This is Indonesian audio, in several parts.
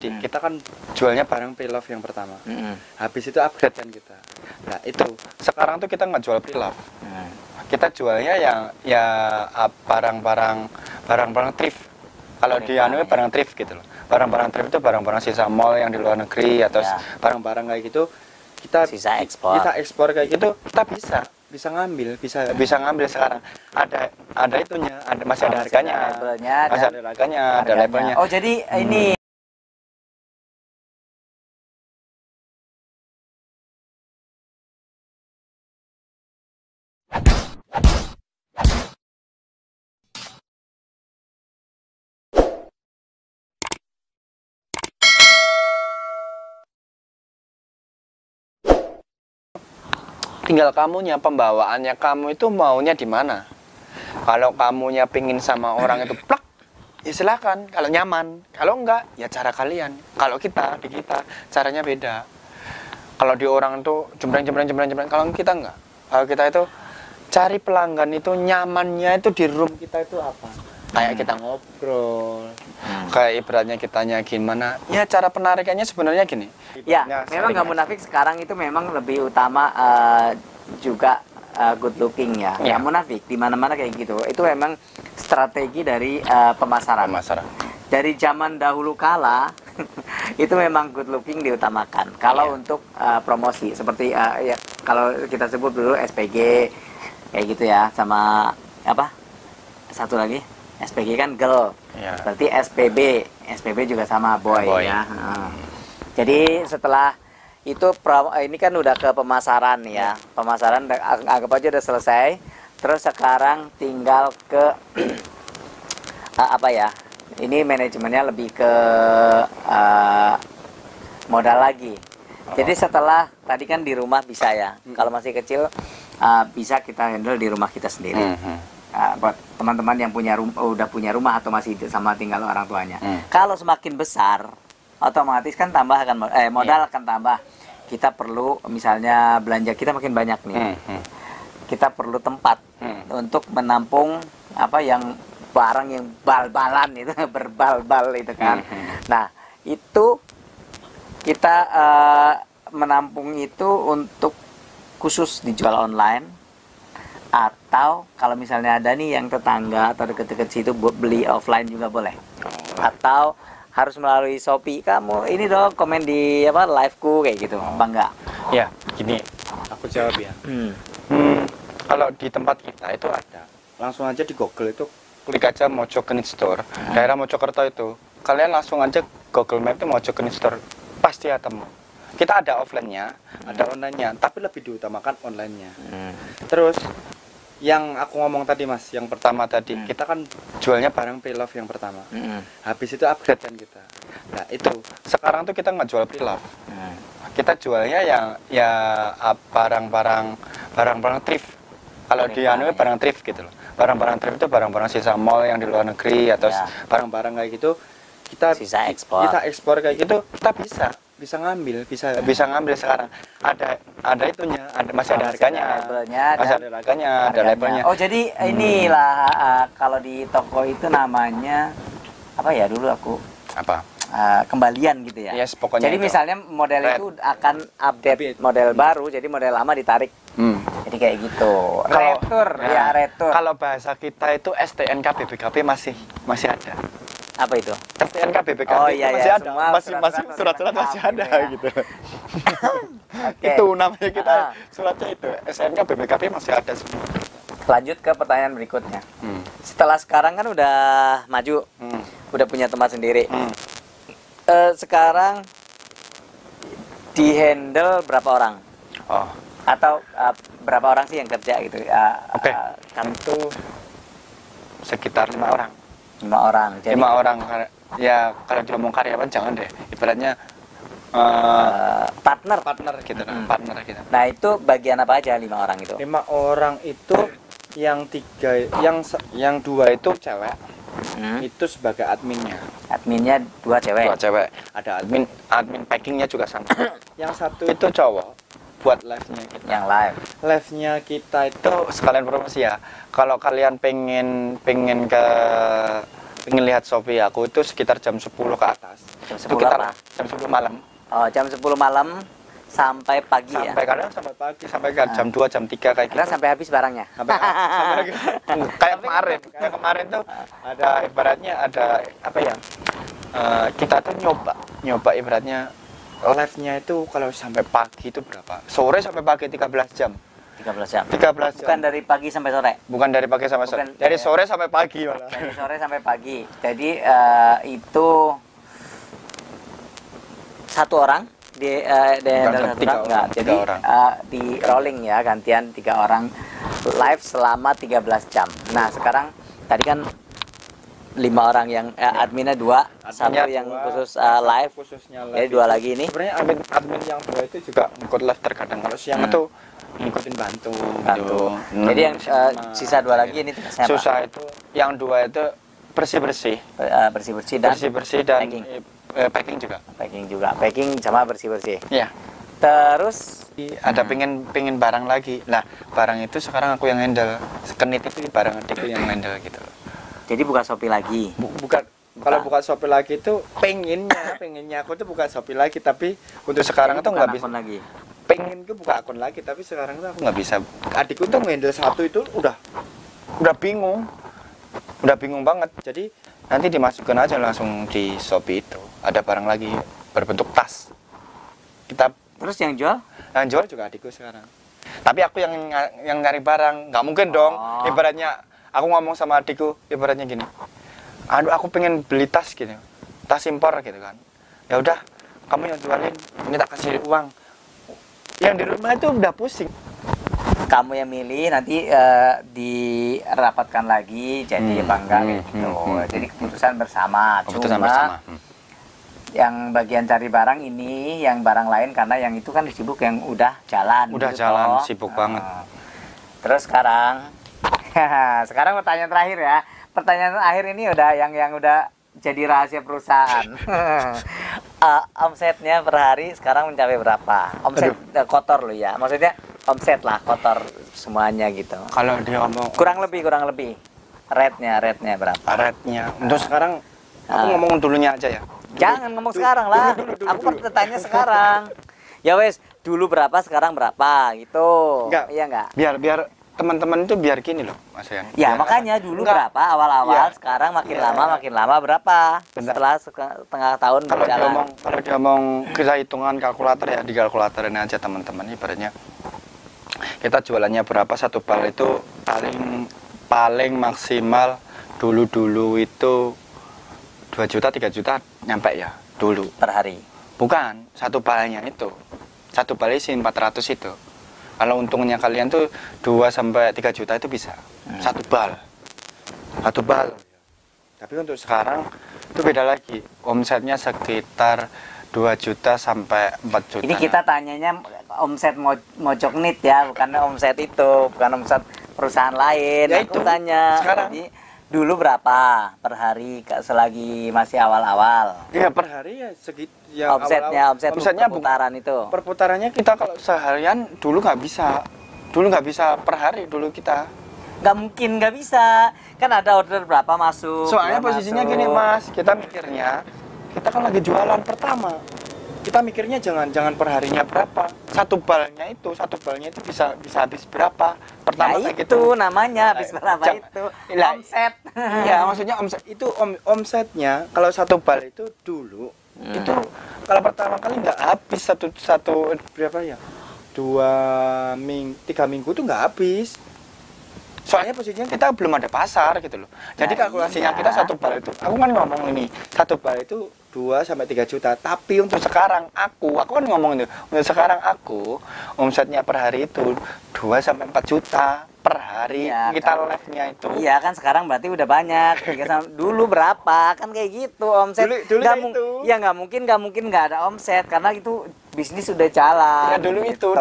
Kita kan jualnya barang pre-love yang pertama. Habis itu upgrade kan kita. Nah itu sekarang tuh kita nggak jual pre-love. Kita jualnya ya barang-barang thrift. Kalau di anu barang thrift gitu loh. Barang-barang thrift itu barang-barang sisa mall yang di luar negeri atau barang-barang kayak gitu. Kita sisa ekspor. Kita ekspor kayak gitu, kita bisa ngambil, bisa ngambil sekarang. Ada itunya, masih ada harganya. Masih ada harganya, ada labelnya. Oh, jadi ini tinggal kamunya, pembawaannya kamu itu maunya di mana. Kalau kamunya pingin sama orang itu plak, ya silakan. Kalau nyaman, kalau enggak, ya cara kalian. Kalau di kita caranya beda. Kalau di orang itu jembreng. Kalau kita enggak. Kalau kita itu cari pelanggan itu nyamannya itu di room kita itu apa? Kayak kita ngobrol, kayak ibaratnya kitanya gimana. Ya cara penarikannya sebenarnya gini. Ya, memang nggak munafik sekarang itu memang lebih utama juga good looking ya. Nggak munafik di mana-mana kayak gitu. Itu memang strategi dari pemasaran. Dari zaman dahulu kala itu memang good looking diutamakan. Kalau untuk promosi seperti ya kalau kita sebut dulu SPG kayak gitu ya, sama apa? Satu lagi SPG kan girl, berarti SPB juga sama boy. Ya. Jadi setelah itu ini kan udah ke pemasaran ya, pemasaran anggap aja udah selesai. Terus sekarang tinggal ke apa ya? Ini manajemennya lebih ke modal lagi. Jadi setelah tadi kan di rumah bisa ya, kalau masih kecil bisa kita handle di rumah kita sendiri. Buat teman-teman yang udah punya rumah atau masih sama tinggal orang tuanya. Kalau semakin besar, otomatis kan modal akan tambah. Kita perlu misalnya belanja kita makin banyak nih. Kita perlu tempat untuk menampung barang yang bal-balan itu berbal-bal itu kan. Nah, itu kita menampung itu untuk khusus dijual online. Atau kalau misalnya ada nih yang tetangga atau deket-deket situ beli offline juga boleh. Atau harus melalui Shopee, kamu ini dong komen di live-ku kayak gitu, apa enggak? Ya, gini, aku jawab ya. Kalau di tempat kita itu ada, langsung aja di Google itu klik aja Mojokenit Store, daerah Mojokerto itu. Kalian langsung aja Google Map itu Mojokenit Store, pasti ketemu. Kita ada offline-nya, ada online-nya, tapi lebih diutamakan online-nya. Terus yang aku ngomong tadi mas, yang pertama tadi, kita kan jualnya barang pre-love yang pertama. Habis itu upgrade kan kita. Nah itu sekarang tuh kita nggak jual pre-love. Kita jualnya ya barang-barang thrift. Kalau di anu barang thrift gitu loh. Barang-barang thrift itu barang-barang sisa mall yang di luar negeri atau barang-barang kayak gitu. Kita sisa ekspor. Kita ekspor kayak gitu, kita bisa ngambil, bisa ngambil sekarang. Ada itunya, masih ada harganya. Masih ada harganya, ada labelnya. Oh, jadi inilah kalau di toko itu namanya apa ya dulu aku? Kembalian gitu ya. Yes, pokoknya. Jadi misalnya model itu akan update model baru, jadi model lama ditarik. Jadi kayak gitu. Retur. Kalau bahasa kita itu STNK BPKB masih ada. Apa itu? STNK BPKB masih ada. Masih surat-surat masih ada gitu. Itu namanya kita suratnya itu. STNK BPKB masih ada semua. Lanjut ke pertanyaan berikutnya. Setelah sekarang kan udah maju, udah punya tempat sendiri. Sekarang di handle berapa orang? Atau berapa orang sih yang kerja gitu? Kan itu sekitar 5 orang. 5 orang. Jadi 5 orang. Ya kalau diomong karyawan jangan deh. Ibaratnya partner gitu. Partner gitu. Nah itu bagian apa aja 5 orang itu? 5 orang itu yang 2 itu cewek. Itu sebagai adminnya. Adminnya 2 cewek. 2 cewek. Ada admin packingnya juga sama. Yang 1 itu cowok. Buat live-nya kita. Yang live-nya kita itu sekalian promosi ya. Kalau kalian pengen ke pengen lihat Shopee aku itu sekitar jam 10 ke atas. Jam Itu 10 kita apa? jam 10 malam. Oh, jam 10 malam sampai pagi ya? Sampai kadang sampai pagi, sampai jam 2, jam 3 kayak gitu. Karena sampai habis barangnya? Sampai kayak kemarin tuh ada ibaratnya ada apa ya? Kita tuh nyoba ibaratnya live-nya itu kalau sampai pagi itu berapa? Sore sampai pagi 13 jam. 13 jam. 13 jam. Bukan dari pagi sampai sore. Bukan dari pagi sampai sore. Bukan, Dari sore sampai pagi malah. Dari sore sampai pagi. Jadi itu satu orang di Bukan, satu tiga orang enggak. orang, Jadi tiga orang. di rolling ya, gantian 3 orang live selama 13 jam. Nah, sekarang tadi kan 5 orang yang adminnya 2, satu yang khusus live. Khususnya Jadi 2 lagi ini. Sebenarnya admin yang 2 itu juga ikut live terkadang. Kalau siang itu ngikutin bantu. Jadi yang sisa 2 lagi ini tugasnya apa? Susah itu yang 2 itu bersih-bersih. Bersih-bersih dan Bersih-bersih dan packing. Packing juga. Packing juga. Packing sama bersih-bersih. Iya. Terus Ada pengen barang lagi. Nah, barang itu sekarang aku yang handle. Sekenit itu barang adikku yang handle gitu loh. jadi buka Shopee lagi. Bukan. Kalau buka Shopee lagi itu pengennya aku tuh buka Shopee lagi, tapi untuk sekarang Jadi itu bukan nggak bisa. akun lagi. Pengen gue buka akun lagi, tapi sekarang tuh aku nggak bisa. Adikku tuh ngehandle satu itu udah bingung banget. Jadi nanti dimasukkan aja langsung di Shopee itu. Ada barang lagi berbentuk tas. Terus yang jual? Yang jual juga adikku sekarang. Tapi aku yang nyari barang, nggak mungkin dong. Oh. Ibaratnya aku ngomong sama adikku, ibaratnya gini. Aduh, aku pengen beli tas gitu, tas impor gitu kan. Ya udah, kamu yang jualin, ini tak kasih uang. Yang di rumah itu udah pusing. Kamu yang milih, nanti dirapatkan lagi jadi apa enggak kayak gitu. Jadi keputusan bersama. Keputusan Cuma bersama. yang bagian cari barang ini, yang barang lain karena yang itu kan sibuk yang udah jalan. Udah gitu jalan, toh. sibuk banget. Terus sekarang, sekarang pertanyaan terakhir ya. Pertanyaan terakhir ini udah yang udah jadi rahasia perusahaan. Omsetnya per hari sekarang mencapai berapa? Omset kotor loh ya. Maksudnya omset lah kotor semuanya gitu. Kalau dia ngomong Kurang lebih. Rate-nya berapa? rate-nya, untuk sekarang aku ngomong dulunya aja ya. Jangan ngomong sekarang lah. Aku bertanya sekarang. Ya wes, dulu berapa, sekarang berapa gitu. Enggak. Iya enggak? Biar teman-teman itu biar gini loh, Mas Yan. Ya makanya dulu Enggak. berapa awal-awal, Iya. sekarang makin Iya. lama berapa? Bentar. Setelah setengah tahun Kalau berjalan. dia ngomong kita hitungan kalkulator ya, di kalkulator ini aja teman-teman. Ibaratnya kita jualannya berapa satu bal itu paling maksimal dulu itu 2 juta 3 juta nyampe ya dulu. Per hari. Bukan, satu balnya itu. Satu bal isi 400 itu. Kalau untungnya kalian tuh 2 sampai 3 juta itu bisa. Satu bal. Tapi untuk sekarang itu beda lagi. Omsetnya sekitar 2 juta sampai 4 juta. Ini kita tanyanya omset mojok nit ya, bukan omset itu, bukan omset perusahaan lain. Ya Aku itu. tanya. Sekarang. Jadi, dulu berapa per hari selagi masih awal-awal? Ya per hari ya segitu. Ya, Omsetnya perputaran itu. Perputarannya kita kalau seharian dulu nggak bisa. Dulu nggak bisa per hari dulu kita. Nggak mungkin nggak bisa. Kan ada order berapa masuk. Soalnya berapa posisinya masuk. gini Mas, kita mikirnya kita kan lagi jualan pertama. Kita mikirnya jangan per harinya berapa. Satu balnya itu bisa habis berapa. Pertama Ya kayak itu gitu. namanya habis berapa Jam- itu. Lah, Omset. Iya, maksudnya omset itu omsetnya kalau satu bal itu dulu itu kalau pertama kali nggak habis satu berapa ya? 3 minggu tuh nggak habis. Soalnya posisinya kita belum ada pasar gitu loh. Jadi Nah, kalkulasinya iya. kita satu bal itu. Aku kan ngomong ini, satu bal itu 2 sampai 3 juta. Tapi untuk sekarang aku kan ngomong itu. Untuk sekarang aku omsetnya per hari itu 2 sampai 4 juta per hari. Iya, Kita kan. live-nya itu. Iya kan sekarang berarti udah banyak. Dulu berapa? Kan kayak gitu omset. Dulu Nggak kayak itu. Ya nggak mungkin nggak ada omset karena itu bisnis sudah jalan. Ya dulu gitu.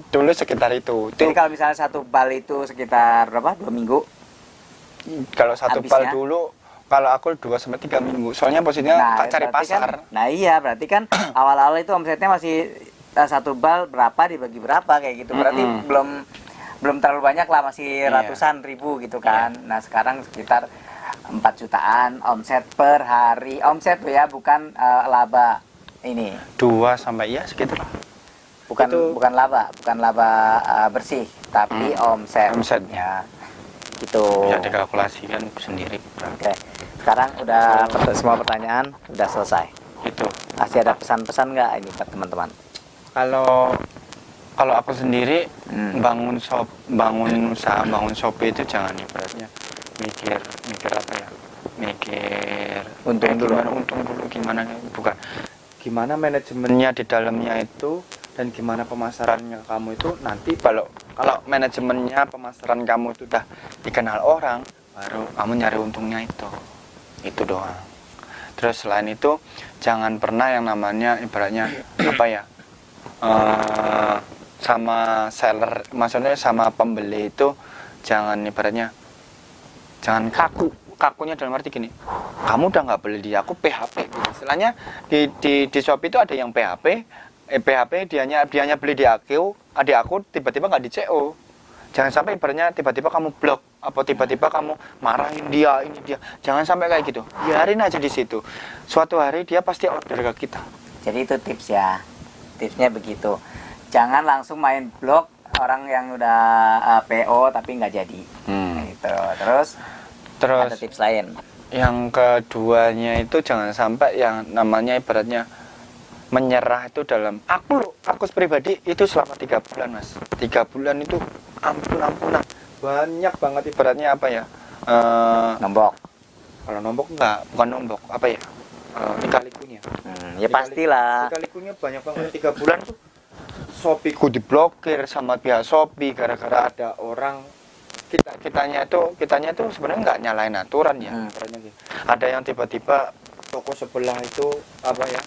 dulu sekitar itu. Jadi kalau misalnya satu bal itu sekitar berapa? 2 minggu. Kalau satu bal habisnya? dulu, kalau aku 2 sampai 3 minggu. Soalnya posisinya tak cari berarti pasar. Kan, nah iya berarti kan awal-awal itu omsetnya masih satu bal berapa dibagi berapa kayak gitu. Berarti belum terlalu banyak lah, masih Iya. ratusan ribu gitu kan. Nah sekarang sekitar 4 jutaan omset per hari. Omset tuh ya, bukan laba ini. 2 sampai ya segitu lah. Bukan Itu- bukan laba bersih, tapi omsetnya. Gitu. Bisa dikalkulasikan sendiri. Oke. Sekarang udah semua pertanyaan udah selesai. Itu. Masih ada pesan-pesan nggak ini buat teman-teman? Kalau aku sendiri Hmm. bangun usaha, bangun Shopee itu jangan ibaratnya mikir apa ya? Mikir Untung dulu. gimana bukan. Gimana manajemennya di dalamnya itu dan gimana pemasarannya kamu itu nanti kalau manajemennya pemasaran kamu itu udah dikenal orang, baru kamu nyari untungnya itu doang. Terus selain itu jangan pernah yang namanya ibaratnya apa ya, sama seller, maksudnya sama pembeli itu jangan ibaratnya jangan kakunya dalam arti gini, kamu udah nggak beli di aku PHP gitu. Istilahnya di Shopee itu ada yang PHP dianya beli di aku tiba-tiba nggak di CO. Jangan sampai ibaratnya tiba-tiba kamu blok apa tiba-tiba kamu marahin dia, jangan sampai kayak gitu. Biarin aja di situ, suatu hari dia pasti order ke kita. Jadi itu tips ya. Tipsnya begitu. Jangan langsung main blog orang yang udah PO tapi nggak jadi. Gitu. Terus ada tips lain. Yang keduanya itu jangan sampai yang namanya ibaratnya menyerah itu dalam aku pribadi itu selama 3 bulan mas. 3 bulan itu ampun banyak banget ibaratnya apa ya, Nombok. kalau nombok bukan nombok apa ya, lika-likunya Ya pastilah. lika-likunya banyak banget. 3 bulan tuh Shopee ku diblokir sama pihak Shopee gara-gara ada orang kitanya itu sebenarnya nggak nyalain aturan ya. Ibaratnya gitu. Ada yang tiba-tiba toko sebelah itu apa ya,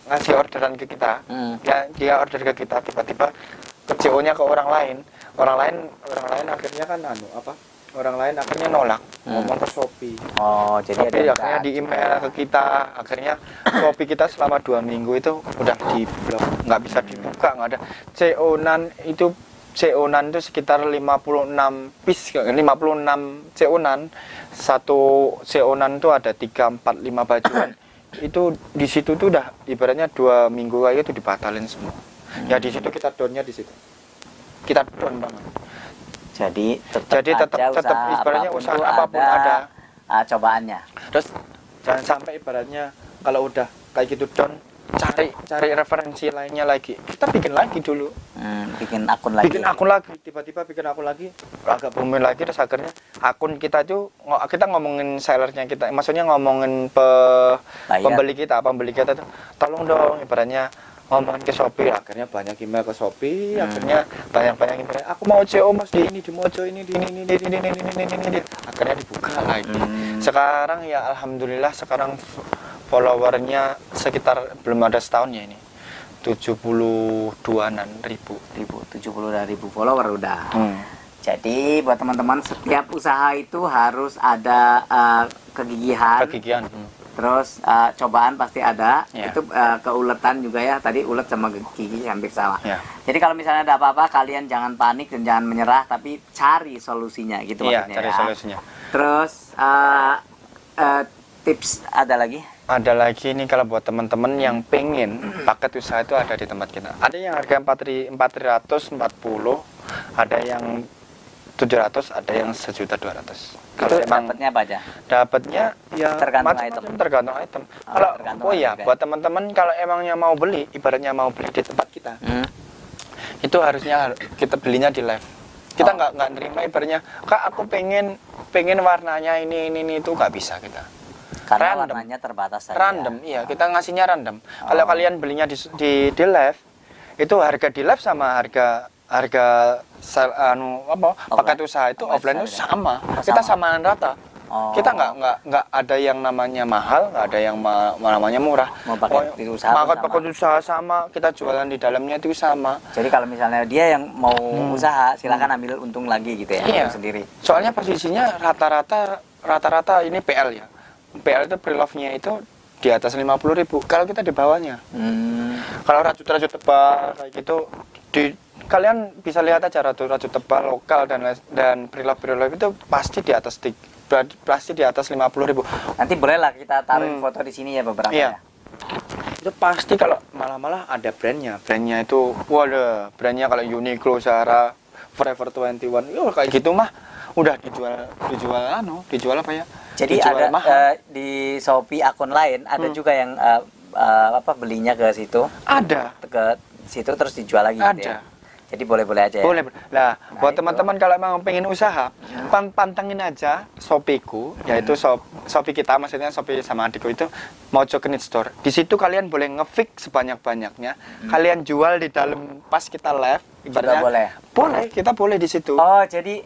ngasih orderan ke kita, dia order ke kita, tiba-tiba ke CO-nya ke orang lain akhirnya kan orang lain akhirnya nolak, ngomong ke Shopee. Oh, jadi Shopee ada akhirnya di email ke kita, akhirnya Shopee kita selama 2 minggu itu udah di blok, nggak bisa dibuka, nggak ada CO-nan itu sekitar 56 piece, 56 CO-nan, satu CO-nan itu ada 3, 4, 5 bajuan. Itu di situ tuh udah ibaratnya 2 minggu aja itu dibatalin semua. Ya di situ kita downnya di situ. Kita down banget. Jadi tetap ibaratnya usaha apapun ada cobaannya. Terus jangan sampai ibaratnya kalau udah kayak gitu down, cari referensi lainnya lagi. Kita bikin lagi dulu. Bikin akun lagi. Tiba-tiba bikin akun lagi, agak booming lagi, terus akhirnya akun kita tuh kita ngomongin sellernya kita, maksudnya ngomongin pembeli kita tuh, tolong dong ibaratnya ngomongin ke Shopee, akhirnya banyak email ke Shopee, akhirnya banyak email, aku mau CO mas di Mojo ini, akhirnya dibuka lagi. Sekarang ya alhamdulillah sekarang followernya sekitar belum ada setahun ya ini 72-an ribu 72.000 follower udah. Jadi buat teman-teman setiap usaha itu harus ada kegigihan. Terus cobaan pasti ada, itu keuletan juga ya, tadi ulet sama gigi hampir sama. Jadi kalau misalnya ada apa-apa, kalian jangan panik dan jangan menyerah, tapi cari solusinya gitu maksudnya. Cari solusinya. Terus tips ada lagi? Ada lagi nih kalau buat teman-teman yang pengen paket usaha itu ada di tempat kita. Ada yang harga 440, ada yang 700, ada yang 1.200.000. Kalau dapatnya apa aja? Dapatnya ya tergantung item. Kalau buat teman-teman kalau emangnya mau beli, ibaratnya mau beli di tempat kita, itu harusnya kita belinya di live. Kita nggak nerima ibaratnya, kak aku pengen warnanya ini itu nggak bisa kita. Karena warnanya terbatas saja. Random, iya kita ngasihnya random. Kalau kalian belinya di live, itu harga di live sama harga paket usaha itu offline itu sama. Kita samaan rata. Kita nggak ada yang namanya mahal, nggak ada yang namanya murah. Mau paket usaha sama, kita jualan di dalamnya itu sama. Jadi kalau misalnya dia yang mau usaha, silakan ambil untung lagi gitu ya, iya. sendiri. Soalnya posisinya rata-rata ini PL ya. PL itu pre-love-nya itu di atas 50.000. Kalau kita di bawahnya. Kalau rajut tebal kayak gitu kalian bisa lihat aja rajut-rajut tebal lokal dan preloved itu pasti di atas pasti di atas 50.000. Nanti bolehlah kita taruhin foto di sini ya beberapa Iya. ya. Itu pasti kalau malah ada brandnya itu, waduh, brandnya kalau Uniqlo, Zara, Forever 21, yo kayak gitu mah udah dijual apa ya? Jadi Dijual ada di Shopee akun lain ada juga yang belinya ke situ. Ada. Ke situ terus dijual lagi gitu ya. Ada. Jadi boleh-boleh aja ya. Boleh. Nah, buat itu. teman-teman kalau mau pengen usaha, pantengin aja Shopee-ku, yaitu Shopee kita, maksudnya Shopee sama adikku itu Mojo Knit Store. Di situ kalian boleh nge-fix sebanyak-banyaknya. Kalian jual di dalam pas kita live, ibaratnya. boleh. Boleh, kita boleh di situ. Oh, jadi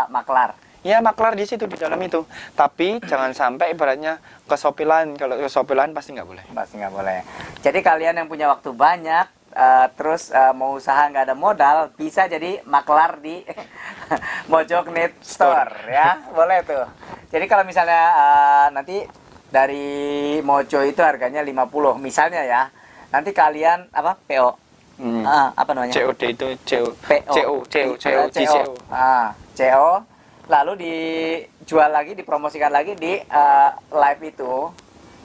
maklar. Ya, maklar di situ di dalam itu. Tapi jangan sampai ibaratnya ke Shopee lain. Kalau ke Shopee lain pasti nggak boleh. Pasti nggak boleh. Jadi kalian yang punya waktu banyak terus mau usaha nggak ada modal, bisa jadi maklar di Mojo Knit Store ya, boleh tuh. Jadi kalau misalnya nanti dari Mojo itu harganya 50 misalnya ya, nanti kalian PO apa namanya? COD itu CO. CO lalu dijual lagi, dipromosikan lagi di live itu.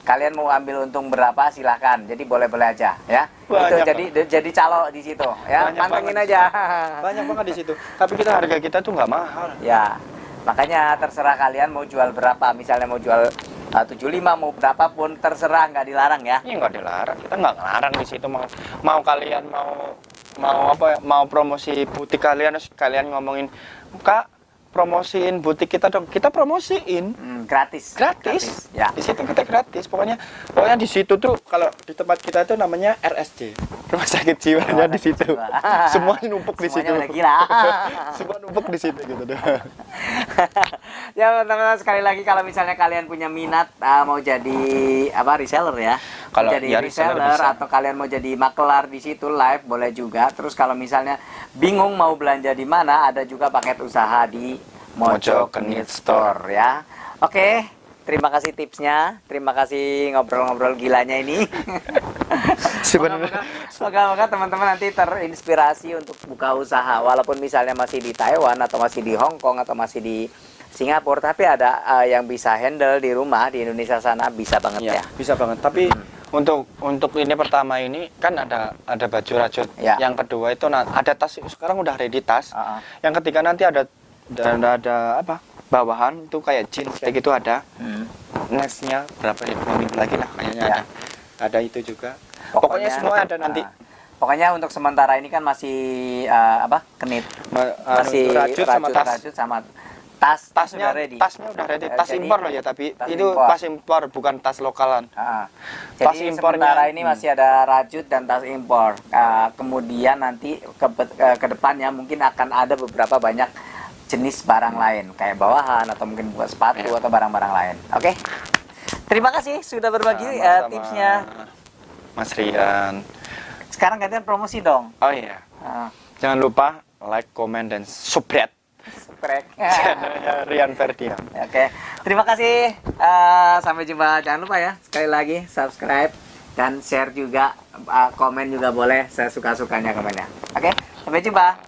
Kalian mau ambil untung berapa silahkan, jadi boleh-boleh aja ya. Banyak, itu jadi calo di situ ya, pantengin aja. Banyak banget di situ. Tapi harga kita tuh nggak mahal. Ya, makanya terserah kalian mau jual berapa. Misalnya mau jual 75 mau berapapun terserah, nggak dilarang ya. Iya, nggak dilarang, kita nggak ngelarang di situ. Mau kalian mau promosi butik kalian, terus kalian ngomongin, Kak, promosiin butik kita dong, kita promosiin. Gratis Ya, di situ kita gratis. Pokoknya di situ tuh, kalau di tempat kita itu namanya RSJ, rumah sakit jiwanya di situ. Semuanya numpuk di situ. Semuanya udah gila. Semua numpuk di situ gitu deh. Ya teman-teman, sekali lagi kalau misalnya kalian punya minat mau jadi reseller ya, Kalau jadi ya, reseller bisa. atau kalian mau jadi maklar di situ live boleh juga. Terus kalau misalnya bingung mau belanja di mana, ada juga paket usaha di Mojo Knit Store ya. Oke, terima kasih tipsnya, terima kasih ngobrol-ngobrol gilanya ini. Sebenarnya Semoga teman-teman nanti terinspirasi untuk buka usaha, walaupun misalnya masih di Taiwan atau masih di Hong Kong atau masih di Singapura, tapi ada yang bisa handle di rumah di Indonesia sana, bisa banget ya. Bisa banget. Tapi untuk ini pertama ini kan ada baju rajut. Ya. Yang kedua itu ada tas, sekarang udah ready tas. Yang ketiga nanti ada bawahan itu kayak jeans kayak gitu ada. Nextnya berapa minggu lagi lah kayaknya ada itu juga. Pokoknya semua ada nanti. Pokoknya untuk sementara ini kan masih knit, masih rajut sama tasnya udah ready. Tas impor loh ya, tapi itu impor. tas impor bukan tas lokalan. Jadi sementara ini masih ada rajut dan tas impor. Kemudian nanti ke depannya mungkin akan ada beberapa banyak jenis barang lain kayak bawahan atau mungkin buat sepatu atau barang-barang lain. Oke. Terima kasih sudah berbagi tipsnya, Mas Rian. Sekarang gantian promosi dong. Oh iya. Jangan lupa like, comment, dan subscribe channelnya Rian Ferdian. Oke. Terima kasih. Sampai jumpa. Jangan lupa ya, sekali lagi subscribe dan share juga, komen juga boleh. Saya suka-sukanya komennya. Oke. Sampai jumpa.